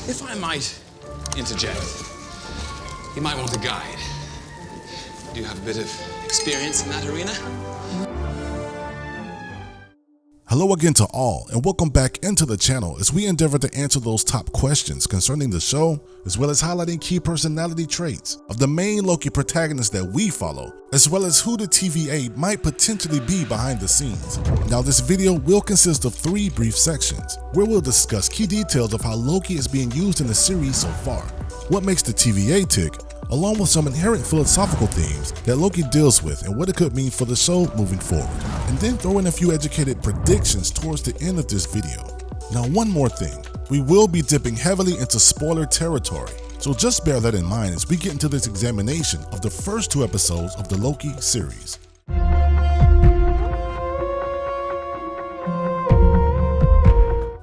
If I might interject, you might want a guide. Do you have a bit of experience in that arena? Hello again to all, and welcome back into the channel as we endeavor to answer those top questions concerning the show, as well as highlighting key personality traits of the main Loki protagonist that we follow, as well as who the TVA might potentially be behind the scenes. Now this video will consist of 3 brief sections, where we'll discuss key details of how Loki is being used in the series so far, what makes the TVA tick, along with some inherent philosophical themes that Loki deals with and what it could mean for the show moving forward, and then throw in a few educated predictions towards the end of this video. Now one more thing, we will be dipping heavily into spoiler territory, so just bear that in mind as we get into this examination of the first 2 episodes of the Loki series.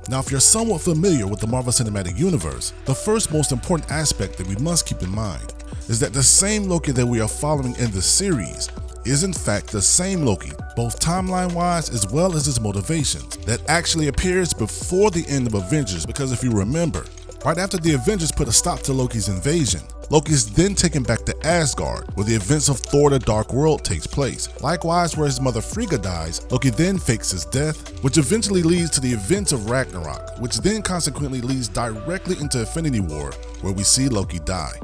Now, if you're somewhat familiar with the Marvel Cinematic Universe, the first most important aspect that we must keep in mind is that the same Loki that we are following in the series is in fact the same Loki, both timeline-wise as well as his motivations, that actually appears before the end of Avengers, because if you remember, right after the Avengers put a stop to Loki's invasion, Loki is then taken back to Asgard, where the events of Thor: The Dark World takes place. Likewise, where his mother Frigga dies, Loki then fakes his death, which eventually leads to the events of Ragnarok, which then consequently leads directly into Infinity War, where we see Loki die.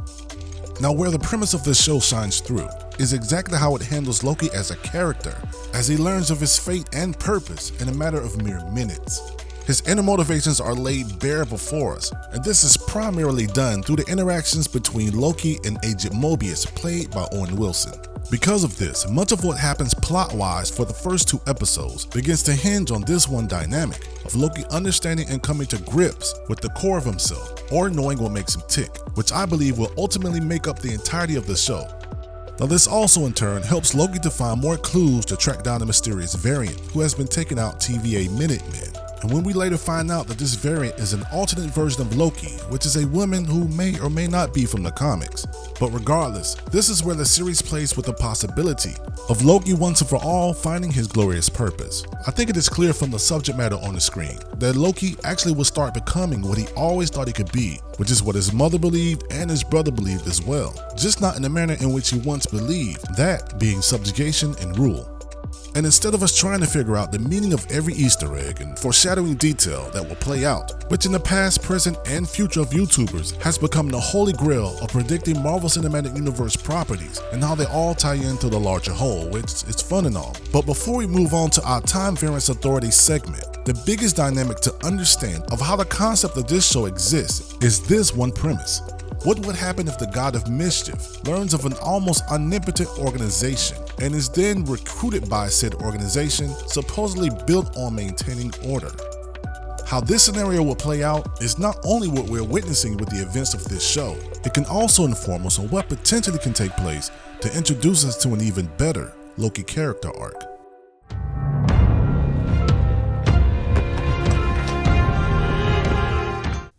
Now, where the premise of this show shines through is exactly how it handles Loki as a character, as he learns of his fate and purpose in a matter of mere minutes. His inner motivations are laid bare before us, and this is primarily done through the interactions between Loki and Agent Mobius, played by Owen Wilson. Because of this, much of what happens plot-wise for the first 2 episodes begins to hinge on this one dynamic of Loki understanding and coming to grips with the core of himself, or knowing what makes him tick, which I believe will ultimately make up the entirety of the show. Now this also in turn helps Loki to find more clues to track down the mysterious variant who has been taking out TVA Minutemen. And when we later find out that this variant is an alternate version of Loki, which is a woman who may or may not be from the comics. But regardless, this is where the series plays with the possibility of Loki once and for all finding his glorious purpose. I think it is clear from the subject matter on the screen that Loki actually will start becoming what he always thought he could be, which is what his mother believed and his brother believed as well, just not in the manner in which he once believed, that being subjugation and rule. And instead of us trying to figure out the meaning of every Easter egg and foreshadowing detail that will play out, which in the past, present, and future of YouTubers has become the holy grail of predicting Marvel Cinematic Universe properties and how they all tie into the larger whole, which is fun and all. But before we move on to our Time Variance Authority segment, the biggest dynamic to understand of how the concept of this show exists is this one premise. What would happen if the God of Mischief learns of an almost omnipotent organization and is then recruited by said organization, supposedly built on maintaining order? How this scenario will play out is not only what we're witnessing with the events of this show, it can also inform us on what potentially can take place to introduce us to an even better Loki character arc.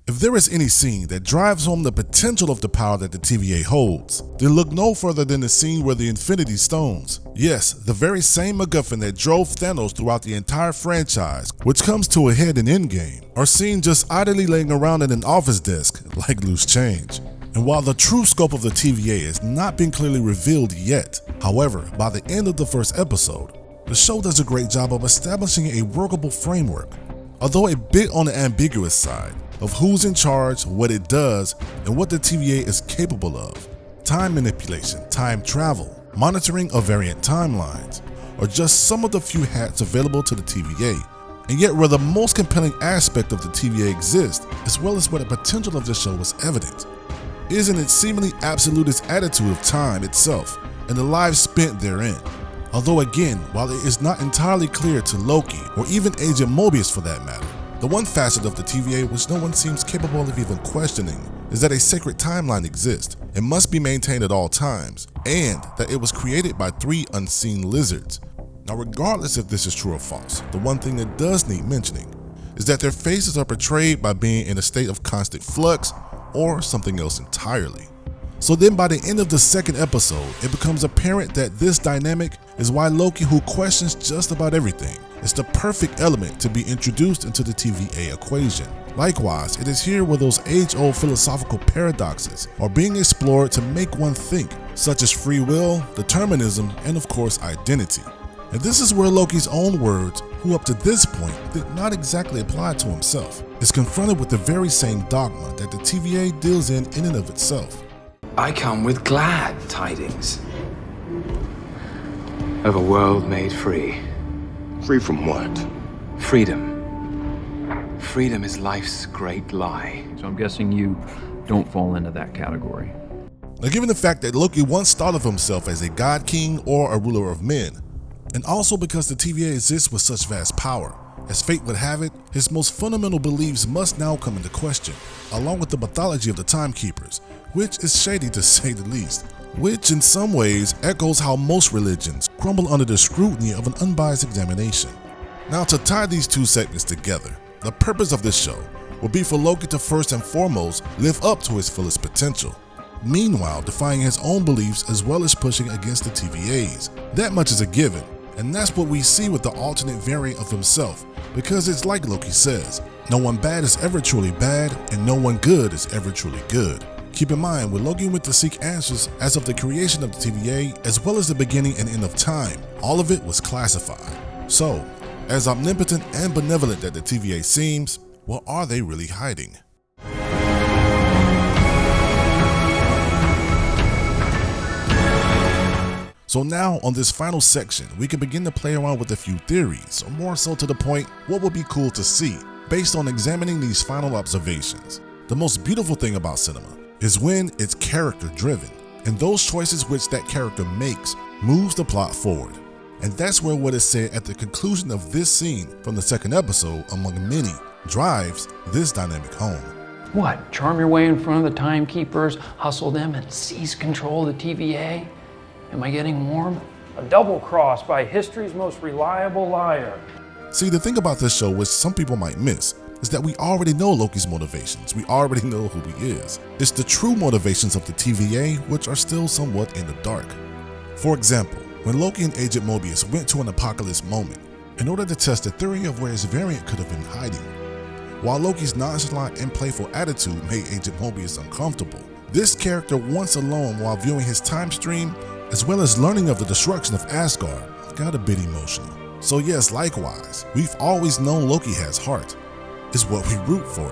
If there is any scene that drives home the potential of the power that the TVA holds, then look no further than the scene where the Infinity Stones, yes, the very same MacGuffin that drove Thanos throughout the entire franchise, which comes to a head in Endgame, are seen just idly laying around in an office desk like loose change. And while the true scope of the TVA has not been clearly revealed yet, however, by the end of the first episode, the show does a great job of establishing a workable framework, although a bit on the ambiguous side, of who's in charge, what it does, and what the TVA is capable of. Time manipulation, time travel, monitoring of variant timelines are just some of the few hats available to the TVA. And yet where the most compelling aspect of the TVA exists, as well as where the potential of the show is evident, is in its seemingly absolutist attitude of time itself and the lives spent therein. Although again, while it is not entirely clear to Loki, or even Agent Mobius for that matter, the one facet of the TVA which no one seems capable of even questioning is that a sacred timeline exists and must be maintained at all times, and that it was created by 3 unseen lizards. Now regardless if this is true or false, the one thing that does need mentioning is that their faces are portrayed by being in a state of constant flux or something else entirely. So then by the end of the second episode, it becomes apparent that this dynamic is why Loki, who questions just about everything, is the perfect element to be introduced into the TVA equation. Likewise, it is here where those age-old philosophical paradoxes are being explored to make one think, such as free will, determinism, and of course identity. And this is where Loki's own words, who up to this point did not exactly apply to himself, is confronted with the very same dogma that the TVA deals in and of itself. I come with glad tidings of a world made free. Free from what? Freedom. Freedom is life's great lie. So I'm guessing you don't fall into that category. Now, given the fact that Loki once thought of himself as a god king or a ruler of men, and also because the TVA exists with such vast power, as fate would have it, his most fundamental beliefs must now come into question, along with the mythology of the Timekeepers, which is shady to say the least, which in some ways echoes how most religions crumble under the scrutiny of an unbiased examination. Now, to tie these two segments together, the purpose of this show will be for Loki to first and foremost live up to his fullest potential, meanwhile defying his own beliefs as well as pushing against the TVA's. That much is a given, and that's what we see with the alternate variant of himself, because it's like Loki says, no one bad is ever truly bad, and no one good is ever truly good. Keep in mind, when Loki went to seek answers as of the creation of the TVA, as well as the beginning and end of time, all of it was classified. So, as omnipotent and benevolent that the TVA seems, what are they really hiding? So now, on this final section, we can begin to play around with a few theories, or more so to the point, what would be cool to see, based on examining these final observations. The most beautiful thing about cinema is when it's character driven, and those choices which that character makes moves the plot forward. And that's where what is said at the conclusion of this scene from the second episode, among many, drives this dynamic home. What, charm your way in front of the Timekeepers, hustle them, and seize control of the TVA? Am I getting warm? A double cross by history's most reliable liar. See, the thing about this show, which some people might miss, is that we already know Loki's motivations. We already know who he is. It's the true motivations of the TVA, which are still somewhat in the dark. For example, when Loki and Agent Mobius went to an apocalypse moment in order to test the theory of where his variant could have been hiding. While Loki's nonchalant and playful attitude made Agent Mobius uncomfortable, this character, once alone while viewing his time stream, as well as learning of the destruction of Asgard, got a bit emotional. So yes, likewise, we've always known Loki has heart. It's what we root for.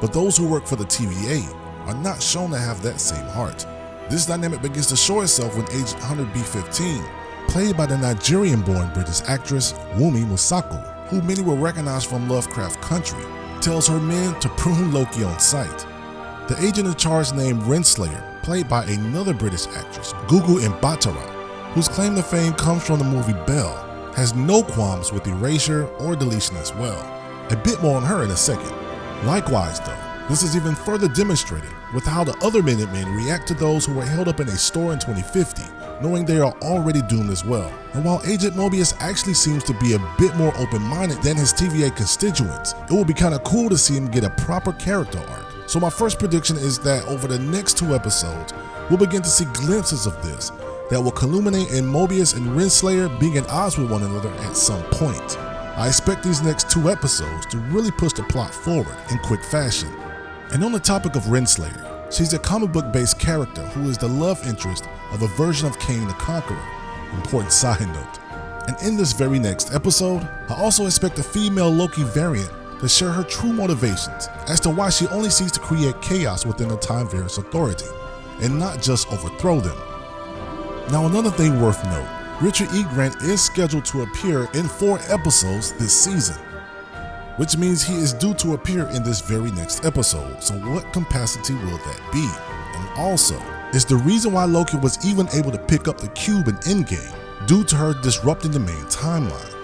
But those who work for the TVA are not shown to have that same heart. This dynamic begins to show itself when Agent Hunter B-15, played by the Nigerian-born British actress Wunmi Mosaku, who many will recognize from Lovecraft Country, tells her men to prune Loki on sight. The agent in charge named Renslayer, played by another British actress, Gugu Mbatha, whose claim to fame comes from the movie Belle, has no qualms with erasure or deletion as well. A bit more on her in a second. Likewise though, this is even further demonstrated with how the other Minutemen react to those who were held up in a store in 2050, knowing they are already doomed as well. And while Agent Mobius actually seems to be a bit more open-minded than his TVA constituents, it will be kind of cool to see him get a proper character arc. So my first prediction is that over the next 2 episodes, we'll begin to see glimpses of this that will culminate in Mobius and Renslayer being at odds with one another at some point. I expect these next 2 episodes to really push the plot forward in quick fashion. And on the topic of Renslayer, she's a comic book based character who is the love interest of a version of Kang the Conqueror. Important side note. And in this very next episode, I also expect a female Loki variant to share her true motivations as to why she only seeks to create chaos within the Time Variance Authority, and not just overthrow them. Now, another thing worth note, Richard E. Grant is scheduled to appear in 4 episodes this season, which means he is due to appear in this very next episode. So what capacity will that be? And also, is the reason why Loki was even able to pick up the cube in Endgame due to her disrupting the main timeline?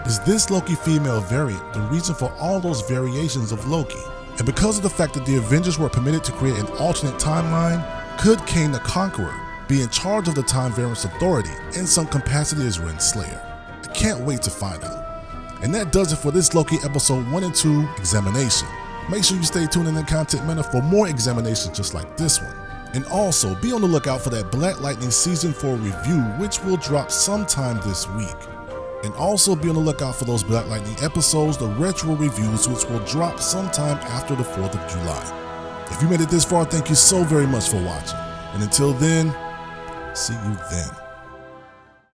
Is this Loki female variant the reason for all those variations of Loki? And because of the fact that the Avengers were permitted to create an alternate timeline, could Kang the Conqueror be in charge of the Time Variance Authority in some capacity as Renslayer? I can't wait to find out. And that does it for this Loki episode 1 and 2 examination. Make sure you stay tuned in the Content Minute for more examinations just like this one. And also be on the lookout for that Black Lightning Season 4 review, which will drop sometime this week. And also be on the lookout for those Black Lightning episodes, the retro reviews, which will drop sometime after the 4th of July. If you made it this far, thank you so very much for watching. And until then, see you then.